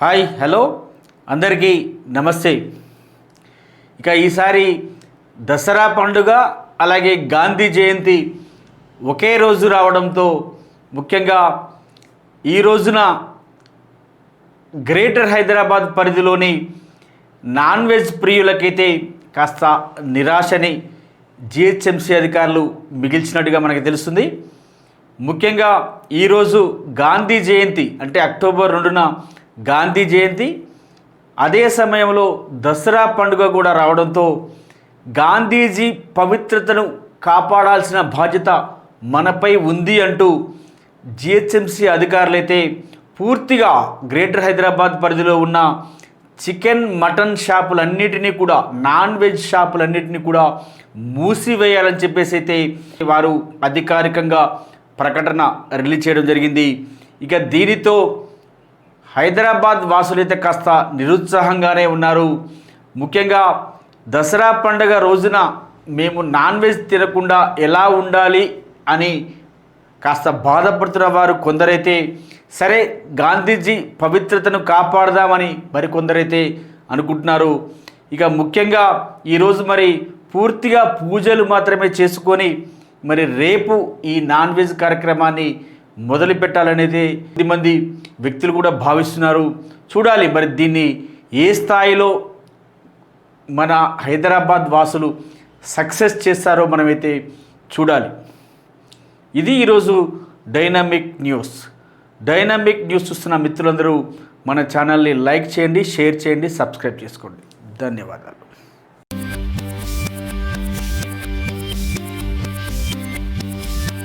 Hi hello అందరికీ నమస్తే. ఇక ఈసారి దసరా పండుగ అలాగే గాంధీ జయంతి ఒకే రోజు రావడంతో ముఖ్యంగా ఈ రోజున గ్రేటర్ హైదరాబాద్ పరిధిలోని నాన్ వెజ్ ప్రియులకైతే కాస్త నిరాశని జిహెచ్ఎంసీ అధికారులు మిగిల్చినట్టుగా మనకు తెలుస్తుంది. ముఖ్యంగా ఈరోజు గాంధీ జయంతి అంటే అక్టోబర్ 2న గాంధీ జయంతి, అదే సమయంలో దసరా పండుగ కూడా రావడంతో గాంధీజీ పవిత్రతను కాపాడాల్సిన బాధ్యత మనపై ఉంది అంటూ జిహెచ్ఎంసీ అధికారులైతే పూర్తిగా గ్రేటర్ హైదరాబాద్ పరిధిలో ఉన్న చికెన్ మటన్ షాపులన్నిటినీ కూడా నాన్ వెజ్ షాపులన్నిటినీ కూడా మూసివేయాలని చెప్పేసి అయితే వారు అధికారికంగా ప్రకటన రిలీజ్ చేయడం జరిగింది. ఇక దీనితో హైదరాబాద్ వాసులైతే కాస్త నిరుత్సాహంగానే ఉన్నారు. ముఖ్యంగా దసరా పండుగ రోజున మేము నాన్ వెజ్ తినకుండా ఎలా ఉండాలి అని కాస్త బాధపడుతున్న వారు కొందరైతే సరే గాంధీజీ పవిత్రతను కాపాడదామని మరికొందరైతే అనుకుంటున్నారు. ఇక ముఖ్యంగా ఈరోజు మరి పూర్తిగా పూజలు మాత్రమే చేసుకొని మరి రేపు ఈ నాన్ వెజ్ కార్యక్రమాన్ని మొదలు పెట్టాలనేది కొద్దిమంది వ్యక్తులు కూడా భావిస్తున్నారు. చూడాలి మరి దీన్ని ఏ స్థాయిలో మన హైదరాబాద్ వాసులు సక్సెస్ చేస్తారో మనమైతే చూడాలి. ఇది ఈరోజు డైనమిక్ న్యూస్. డైనమిక్ న్యూస్ చూస్తున్న మిత్రులందరూ మన ఛానల్ని లైక్ చేయండి, షేర్ చేయండి, సబ్స్క్రైబ్ చేసుకోండి. ధన్యవాదాలు.